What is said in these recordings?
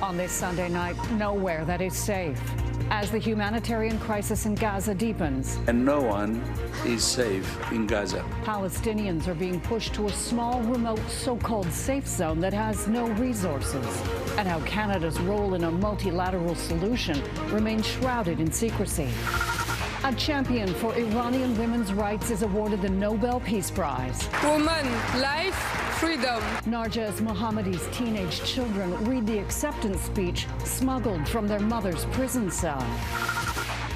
On this Sunday night, nowhere that is safe as the humanitarian crisis in Gaza deepens. And no one is safe in Gaza. Palestinians are being pushed to a small, remote, so-called safe zone that has no resources. And how Canada's role in a multilateral solution remains shrouded in secrecy. A champion for Iranian women's rights is awarded the Nobel Peace Prize. Woman, life, freedom. Narges Mohammadi's teenage children read the acceptance speech smuggled from their mother's prison cell.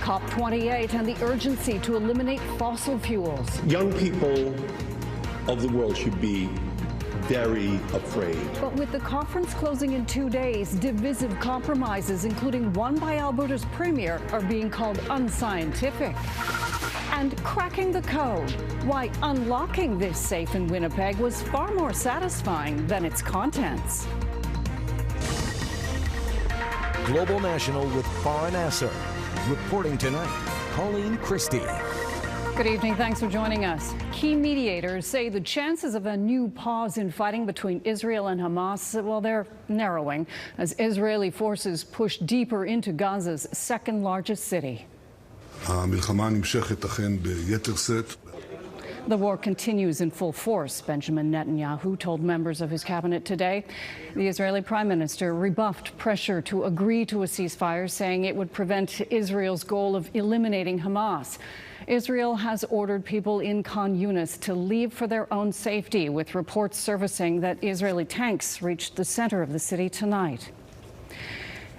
COP28 and the urgency to eliminate fossil fuels. Young people of the world should be very afraid. But with the conference closing in 2 days, divisive compromises, including one by Alberta's premier, are being called unscientific. And cracking the code, why unlocking this safe in Winnipeg was far more satisfying than its contents. Global National with Farah Nasser. Reporting tonight, Colleen Christie. Good evening. Thanks for joining us. Key mediators say the chances of a new pause in fighting between Israel and Hamas, well, they're narrowing as Israeli forces push deeper into Gaza's second largest city. The war continues in full force, Benjamin Netanyahu told members of his cabinet today. The Israeli prime minister rebuffed pressure to agree to a ceasefire, saying it would prevent Israel's goal of eliminating Hamas. Israel has ordered people in Khan Younis to leave for their own safety, with reports surfacing that Israeli tanks reached the center of the city tonight.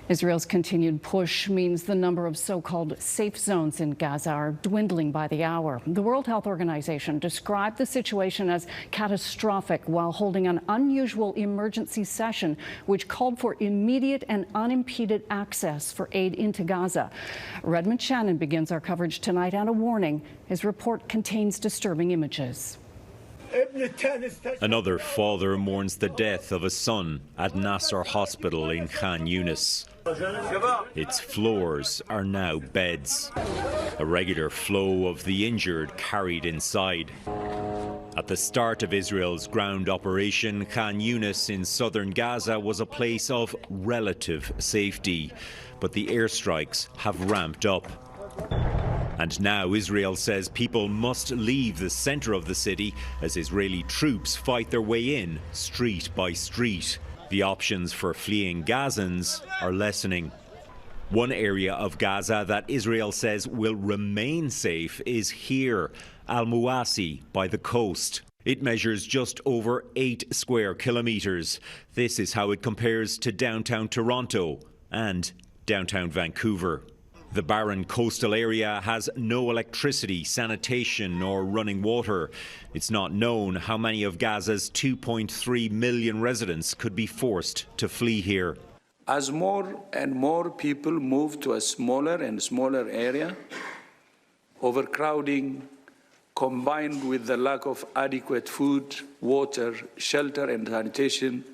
Israel's continued push means the number of so-called safe zones in Gaza are dwindling by the hour. The World Health Organization described the situation as catastrophic while holding an unusual emergency session which called for immediate and unimpeded access for aid into Gaza. Redmond Shannon begins our coverage tonight and a warning. His report contains disturbing images. Another father mourns the death of a son at Nasser Hospital in Khan Younis. Its floors are now beds. A regular flow of the injured carried inside. At the start of Israel's ground operation, Khan Younis in southern Gaza was a place of relative safety. But the airstrikes have ramped up. And now Israel says people must leave the center of the city as Israeli troops fight their way in, street by street. The options for fleeing Gazans are lessening. One area of Gaza that Israel says will remain safe is here, Al-Muwasi, by the coast. It measures just over 8 square kilometers. This is how it compares to downtown Toronto and downtown Vancouver. The barren coastal area has no electricity, sanitation or running water. It's not known how many of Gaza's 2.3 million residents could be forced to flee here. As more and more people move to a smaller and smaller area, overcrowding combined with the lack of adequate food, water, shelter and sanitation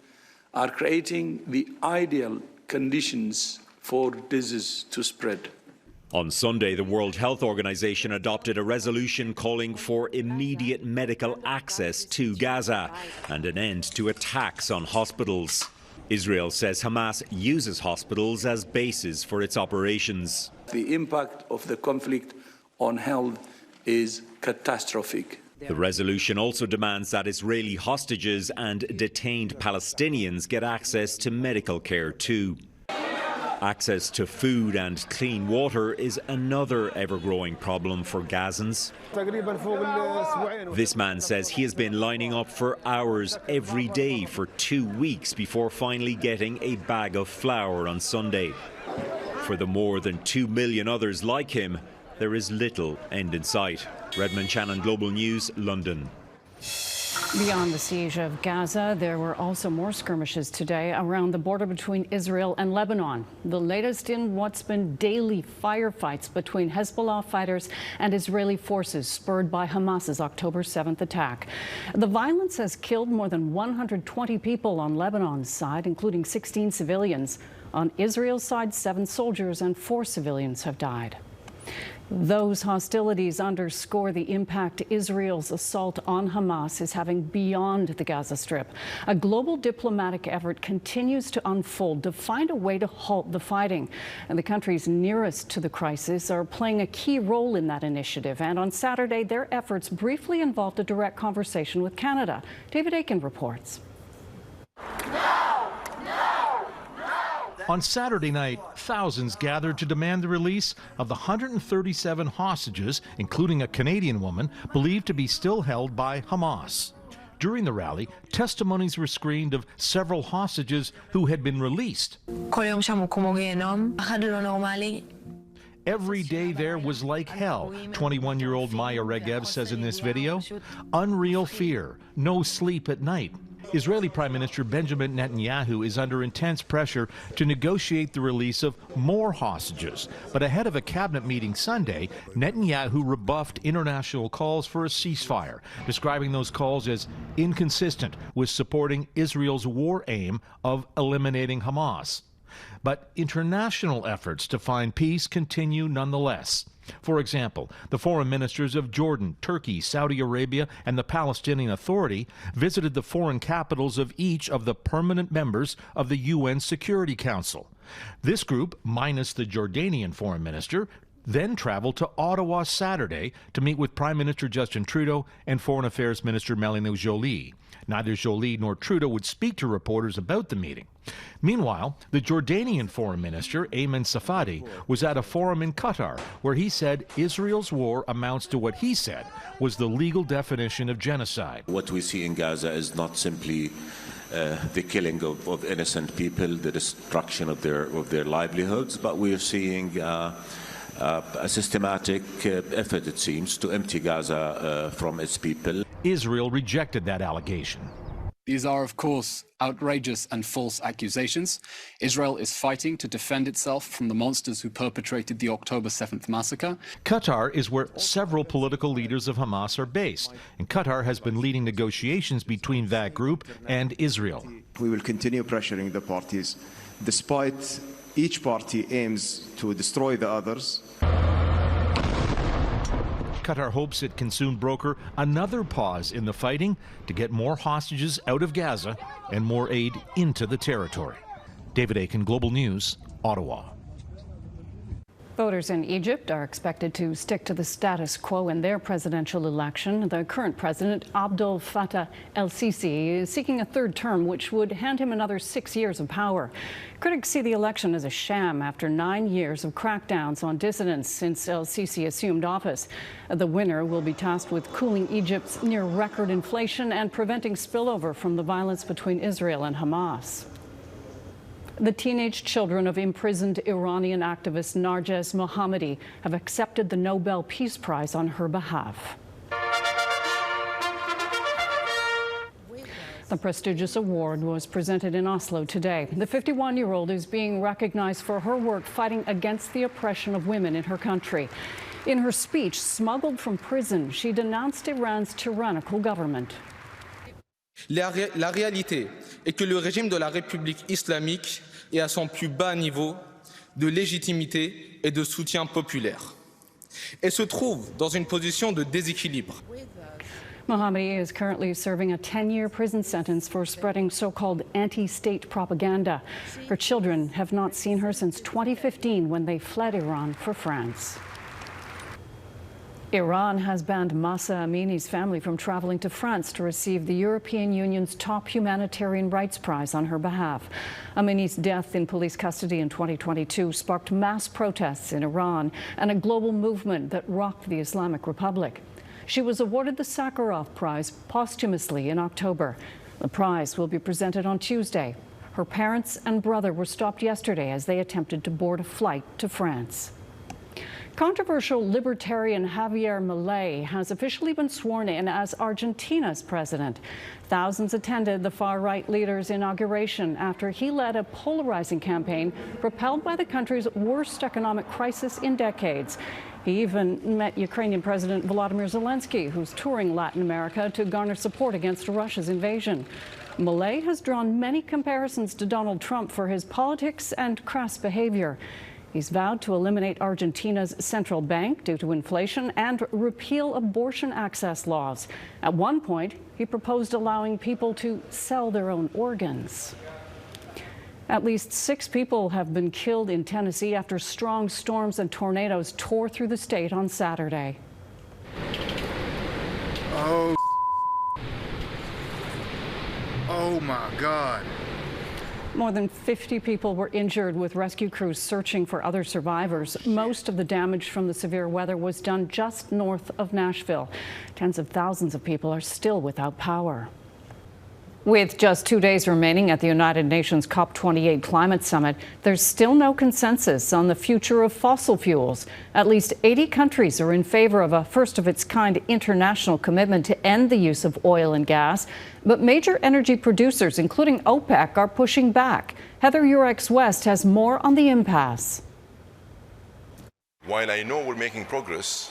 are creating the ideal conditions for disease to spread. On Sunday, the World Health Organization adopted a resolution calling for immediate medical access to Gaza and an end to attacks on hospitals. Israel says Hamas uses hospitals as bases for its operations. The impact of the conflict on health is catastrophic. The resolution also demands that Israeli hostages and detained Palestinians get access to medical care too. Access to food and clean water is another ever-growing problem for Gazans. This man says he has been lining up for hours every day for 2 weeks before finally getting a bag of flour on Sunday. For the more than 2 million others like him, there is little end in sight. Redmond Shannon, Global News, London. Beyond the siege of Gaza, there were also more skirmishes today around the border between Israel and Lebanon. The latest in what's been daily firefights between Hezbollah fighters and Israeli forces spurred by Hamas's October 7th attack. The violence has killed more than 120 people on Lebanon's side, including 16 civilians. On Israel's side, 7 soldiers and 4 civilians have died. Those hostilities underscore the impact Israel's assault on Hamas is having beyond the Gaza Strip. A global diplomatic effort continues to unfold to find a way to halt the fighting. And the countries nearest to the crisis are playing a key role in that initiative. And on Saturday, their efforts briefly involved a direct conversation with Canada. David Akin reports. On Saturday night, thousands gathered to demand the release of the 137 hostages, including a Canadian woman, believed to be still held by Hamas. During the rally, testimonies were screened of several hostages who had been released. Every day there was like hell, 21-year-old Maya Regev says in this video. Unreal fear, no sleep at night. Israeli Prime Minister Benjamin Netanyahu is under intense pressure to negotiate the release of more hostages. But ahead of a cabinet meeting Sunday, Netanyahu rebuffed international calls for a ceasefire, describing those calls as inconsistent with supporting Israel's war aim of eliminating Hamas. But international efforts to find peace continue nonetheless. For example, the foreign ministers of Jordan, Turkey, Saudi Arabia, and the Palestinian Authority visited the foreign capitals of each of the permanent members of the UN Security Council. This group, minus the Jordanian foreign minister, then traveled to Ottawa Saturday to meet with Prime Minister Justin Trudeau and Foreign Affairs Minister Melanie Joly. Neither Joly nor Trudeau would speak to reporters about the meeting. Meanwhile, the Jordanian Foreign Minister, Ayman Safadi, was at a forum in Qatar where he said Israel's war amounts to what he said was the legal definition of genocide. What we see in Gaza is not simply the killing of innocent people, the destruction of their livelihoods, but we are seeing a systematic effort, it seems, to empty Gaza from its people. Israel rejected that allegation. These are, of course, outrageous and false accusations. Israel is fighting to defend itself from the monsters who perpetrated the October 7th massacre. Qatar is where several political leaders of Hamas are based, and Qatar has been leading negotiations between that group and Israel. We will continue pressuring the parties, despite each party aims to destroy the others. Qatar hopes it can soon broker another pause in the fighting to get more hostages out of Gaza and more aid into the territory. David Akin, Global News, Ottawa. Voters in Egypt are expected to stick to the status quo in their presidential election. The current president, Abdel Fattah el-Sisi, is seeking a third term, which would hand him another 6 years of power. Critics see the election as a sham after 9 years of crackdowns on dissidents since el-Sisi assumed office. The winner will be tasked with cooling Egypt's near-record inflation and preventing spillover from the violence between Israel and Hamas. The teenage children of imprisoned Iranian activist Narges Mohammadi have accepted the Nobel Peace Prize on her behalf. The prestigious award was presented in Oslo today. The 51-year-old is being recognized for her work fighting against the oppression of women in her country. In her speech, smuggled from prison, she denounced Iran's tyrannical government. La réalité est que le régime de la République islamique est à son plus bas niveau de légitimité et de soutien populaire et se trouve dans une position de déséquilibre. Mohammadi is currently serving a 10-year prison sentence for spreading so-called anti-state propaganda. Her children have not seen her since 2015 when they fled Iran for France. Iran has banned Mahsa Amini's family from traveling to France to receive the European Union's top humanitarian rights prize on her behalf. Amini's death in police custody in 2022 sparked mass protests in Iran and a global movement that rocked the Islamic Republic. She was awarded the Sakharov Prize posthumously in October. The prize will be presented on Tuesday. Her parents and brother were stopped yesterday as they attempted to board a flight to France. Controversial libertarian Javier Milei has officially been sworn in as Argentina's president. Thousands attended the far-right leader's inauguration after he led a polarizing campaign propelled by the country's worst economic crisis in decades. He even met Ukrainian President Volodymyr Zelensky, who's touring Latin America to garner support against Russia's invasion. Milei has drawn many comparisons to Donald Trump for his politics and crass behavior. He's vowed to eliminate Argentina's central bank due to inflation and repeal abortion access laws. At one point, he proposed allowing people to sell their own organs. At least 6 people have been killed in Tennessee after strong storms and tornadoes tore through the state on Saturday. Oh my God. More than 50 people were injured, with rescue crews searching for other survivors. Most of the damage from the severe weather was done just north of Nashville. Tens of thousands of people are still without power. With just 2 days remaining at the United Nations COP28 climate summit, there's still no consensus on the future of fossil fuels. At least 80 countries are in favor of a first-of-its-kind international commitment to end the use of oil and gas. But major energy producers, including OPEC, are pushing back. Heather Yurex-West has more on the impasse. While I know we're making progress,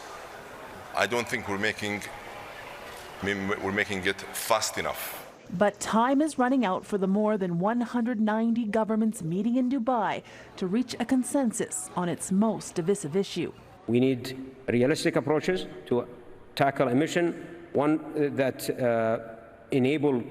I don't think we're making it fast enough. But time is running out for the more than 190 governments meeting in Dubai to reach a consensus on its most divisive issue. We need realistic approaches to tackle emission, one that enable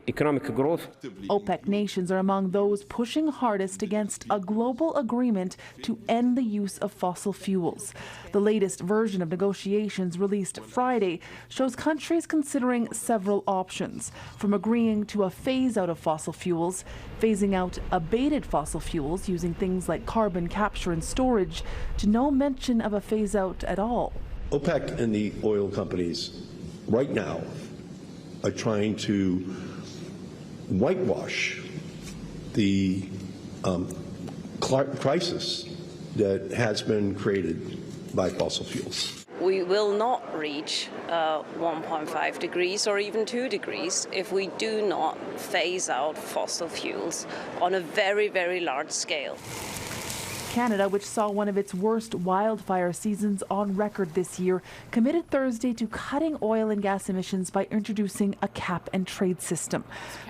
economic growth. OPEC nations are among those pushing hardest against a global agreement to end the use of fossil fuels. The latest version of negotiations released Friday shows countries considering several options, from agreeing to a phase out of fossil fuels, phasing out abated fossil fuels using things like carbon capture and storage, to no mention of a phase out at all. OPEC and the oil companies right now are trying to whitewash the crisis that has been created by fossil fuels. We will not reach 1.5 degrees or even 2 degrees if we do not phase out fossil fuels on a very, very large scale. Canada, which saw one of its worst wildfire seasons on record this year, committed Thursday to cutting oil and gas emissions by introducing a cap-and-trade system,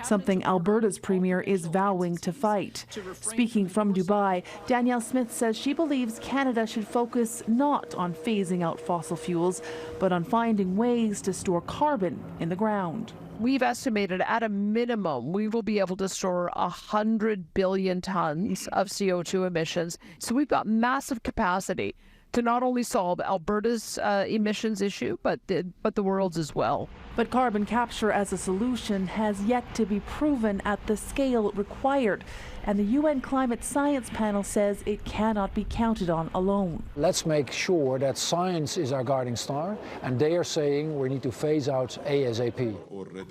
something Alberta's premier is vowing to fight. Speaking from Dubai, Danielle Smith says she believes Canada should focus not on phasing out fossil fuels, but on finding ways to store carbon in the ground. We've estimated at a minimum we will be able to store 100 billion tons of CO2 emissions. So we've got massive capacity to not only solve Alberta's emissions issue, but the world's as well. But carbon capture as a solution has yet to be proven at the scale required. And the UN Climate Science Panel says it cannot be counted on alone. Let's make sure that science is our guiding star, and they are saying we need to phase out ASAP.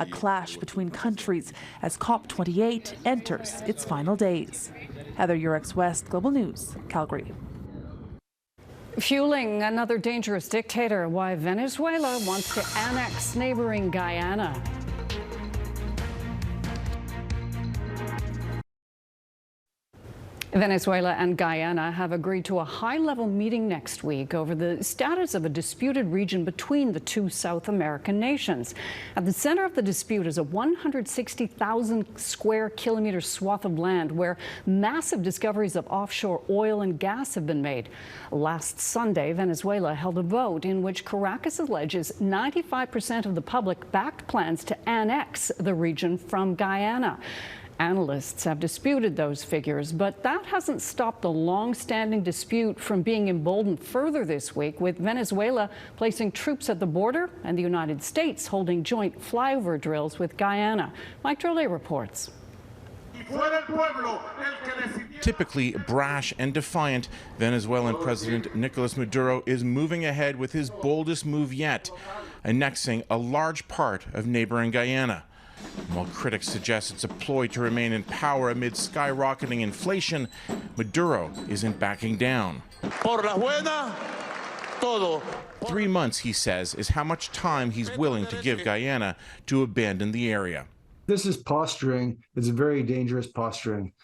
A clash between countries as COP28 enters its final days. Heather Yurex-West, Global News, Calgary. Fueling another dangerous dictator, why Venezuela wants to annex neighboring Guyana. Venezuela and Guyana have agreed to a high-level meeting next week over the status of a disputed region between the two South American nations. At the center of the dispute is a 160,000 square kilometer swath of land where massive discoveries of offshore oil and gas have been made. Last Sunday, Venezuela held a vote in which Caracas alleges 95% of the public backed plans to annex the region from Guyana. Analysts have disputed those figures, but that hasn't stopped the long-standing dispute from being emboldened further this week, with Venezuela placing troops at the border and the United States holding joint flyover drills with Guyana. Mike Drolet reports. Typically brash and defiant, Venezuelan President Nicolas Maduro is moving ahead with his boldest move yet, annexing a large part of neighboring Guyana. While critics suggest it's a ploy to remain in power amid skyrocketing inflation, Maduro isn't backing down. 3 months, he says, is how much time he's willing to give Guyana to abandon the area. This is posturing. It's very dangerous posturing.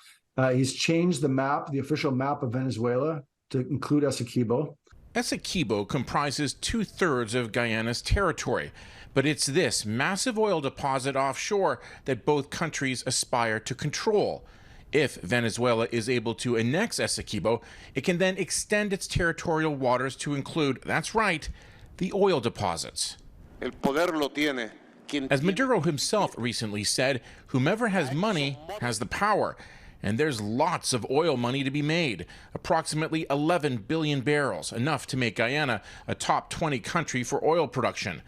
He's changed the map, the official map of Venezuela, to include Essequibo. Essequibo comprises 2/3 of Guyana's territory, but it's this massive oil deposit offshore that both countries aspire to control. If Venezuela is able to annex Essequibo, it can then extend its territorial waters to include, that's right, the oil deposits. El poder lo tiene. As Maduro himself recently said, whomever has money has the power. And there's lots of oil money to be made, approximately 11 billion barrels, enough to make Guyana a top 20 country for oil production.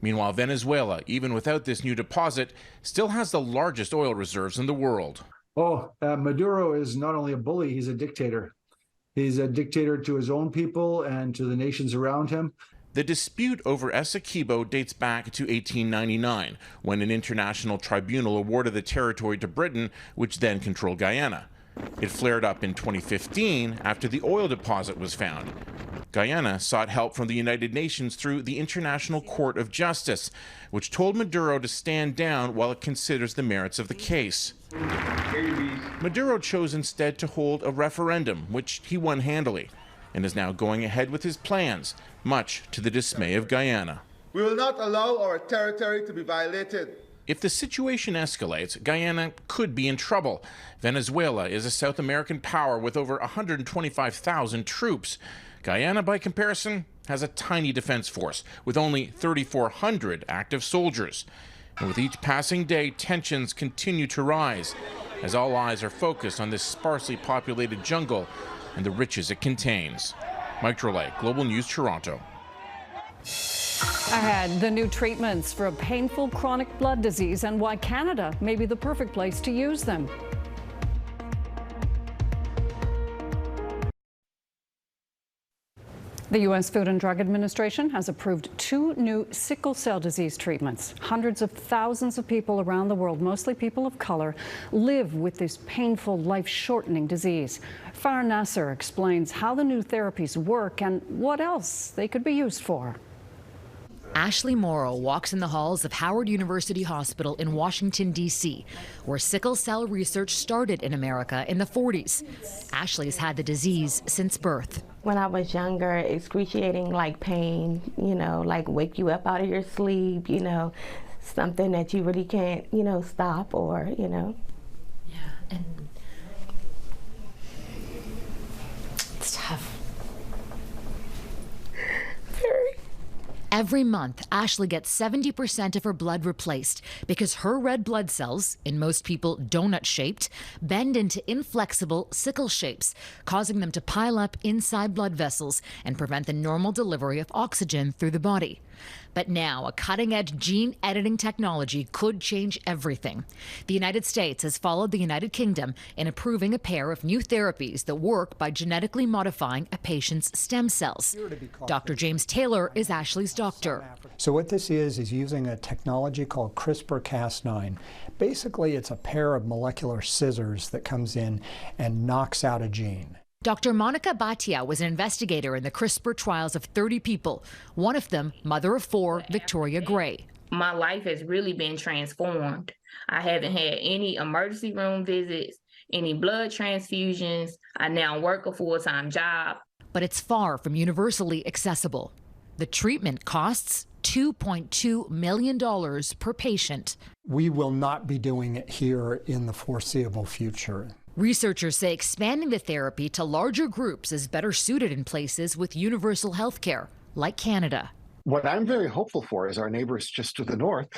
Meanwhile, Venezuela, even without this new deposit, still has the largest oil reserves in the world. Maduro is not only a bully, he's a dictator. He's a dictator to his own people and to the nations around him. The dispute over Essequibo dates back to 1899, when an international tribunal awarded the territory to Britain, which then controlled Guyana. It flared up in 2015 after the oil deposit was found. Guyana sought help from the United Nations through the International Court of Justice, which told Maduro to stand down while it considers the merits of the case. Maduro chose instead to hold a referendum, which he won handily, and is now going ahead with his plans, much to the dismay of Guyana. We will not allow our territory to be violated. If the situation escalates, Guyana could be in trouble. Venezuela is a South American power with over 125,000 troops. Guyana, by comparison, has a tiny defense force with only 3,400 active soldiers. And with each passing day, tensions continue to rise, as all eyes are focused on this sparsely populated jungle and the riches it contains. Mike Drolet, Global News, Toronto. Ahead, the new treatments for a painful chronic blood disease and why Canada may be the perfect place to use them. The U.S. Food and Drug Administration has approved 2 new sickle cell disease treatments. Hundreds of thousands of people around the world, mostly people of color, live with this painful, life-shortening disease. Farah Nasser explains how the new therapies work and what else they could be used for. Ashley Morrow walks in the halls of Howard University Hospital in Washington, D.C., where sickle cell research started in America in the 40s. Ashley's had the disease since birth. When I was younger, excruciating like pain, like wake you up out of your sleep, something that you really can't, stop or, Yeah, and it's tough. Very. Every month, Ashley gets 70% of her blood replaced because her red blood cells, in most people donut-shaped, bend into inflexible sickle shapes, causing them to pile up inside blood vessels and prevent the normal delivery of oxygen through the body. But now, a cutting-edge gene editing technology could change everything. The United States has followed the United Kingdom in approving a pair of new therapies that work by genetically modifying a patient's stem cells. Dr. James Taylor is Ashley's doctor. So what this is using a technology called CRISPR-Cas9. Basically, it's a pair of molecular scissors that comes in and knocks out a gene. Dr. Monica Bhatia was an investigator in the CRISPR trials of 30 people, one of them mother of 4, Victoria Gray. My life has really been transformed. I haven't had any emergency room visits, any blood transfusions. I now work a full-time job. But it's far from universally accessible. The treatment costs $2.2 million per patient. We will not be doing it here in the foreseeable future. Researchers say expanding the therapy to larger groups is better suited in places with universal health care, like Canada. What I'm very hopeful for is our neighbors just to the north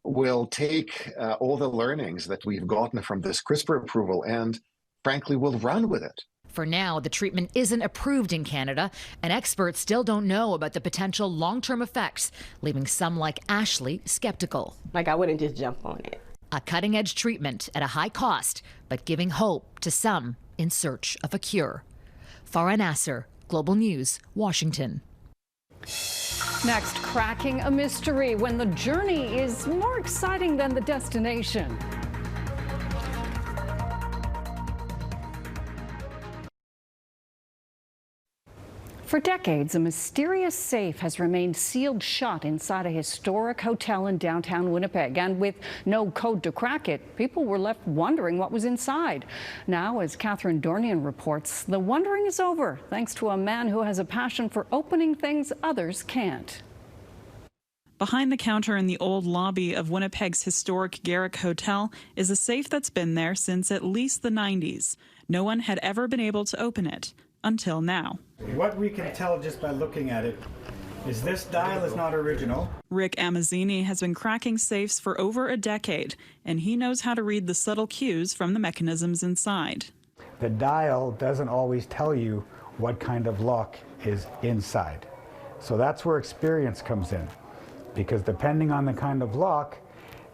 will take all the learnings that we've gotten from this CRISPR approval and, frankly, will run with it. For now, the treatment isn't approved in Canada, and experts still don't know about the potential long-term effects, leaving some like Ashley skeptical. I wouldn't just jump on it. A cutting-edge treatment at a high cost, but giving hope to some in search of a cure. Farah Nasser, Global News, Washington. Next, cracking a mystery when the journey is more exciting than the destination. For decades, a mysterious safe has remained sealed shut inside a historic hotel in downtown Winnipeg. And with no code to crack it, people were left wondering what was inside. Now, as Catherine Dornian reports, the wondering is over, thanks to a man who has a passion for opening things others can't. Behind the counter in the old lobby of Winnipeg's historic Garrick Hotel is a safe that's been there since at least the 90s. No one had ever been able to open it until now. What we can tell just by looking at it is this dial is not original. Rick Amazzini has been cracking safes for over a decade, and he knows how to read the subtle cues from the mechanisms inside. The dial doesn't always tell you what kind of lock is inside. So that's where experience comes in, because depending on the kind of lock,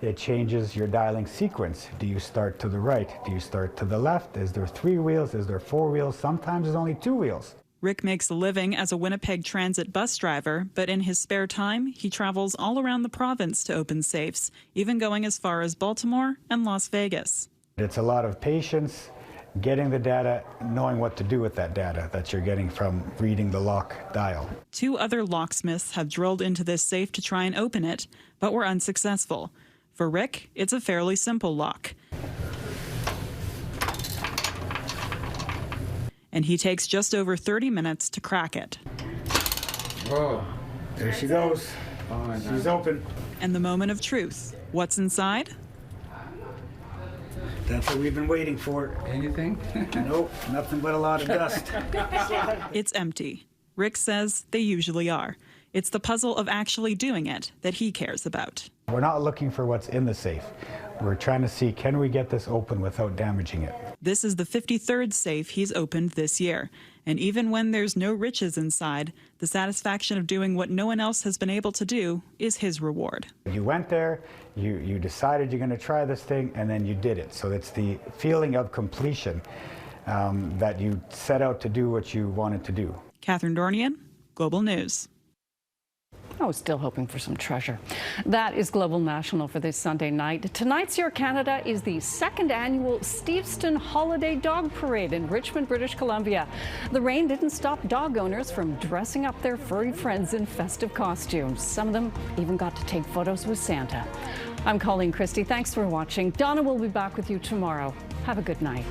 it changes your dialing sequence. Do you start to the right? Do you start to the left? Is there 3 wheels? Is there 4 wheels? Sometimes there's only 2 wheels. Rick makes a living as a Winnipeg Transit bus driver, but in his spare time, he travels all around the province to open safes, even going as far as Baltimore and Las Vegas. It's a lot of patience, getting the data, knowing what to do with that data that you're getting from reading the lock dial. 2 other locksmiths have drilled into this safe to try and open it, but were unsuccessful. For Rick, it's a fairly simple lock. And he takes just over 30 minutes to crack it. Whoa, there she goes. She's open. And the moment of truth. What's inside? That's what we've been waiting for. Anything? Nope, nothing but a lot of dust. It's empty. Rick says they usually are. It's the puzzle of actually doing it that he cares about. We're not looking for what's in the safe. We're trying to see, can we get this open without damaging it? This is the 53rd safe he's opened this year. And even when there's no riches inside, the satisfaction of doing what no one else has been able to do is his reward. You went there, you decided you're going to try this thing, and then you did it. So it's the feeling of completion that you set out to do what you wanted to do. Catherine Dornian, Global News. I was still hoping for some treasure. That is Global National for this Sunday night. Tonight's Your Canada is the 2nd annual Steveston Holiday Dog Parade in Richmond, British Columbia. The rain didn't stop dog owners from dressing up their furry friends in festive costumes. Some of them even got to take photos with Santa. I'm Colleen Christie. Thanks for watching. Donna will be back with you tomorrow. Have a good night.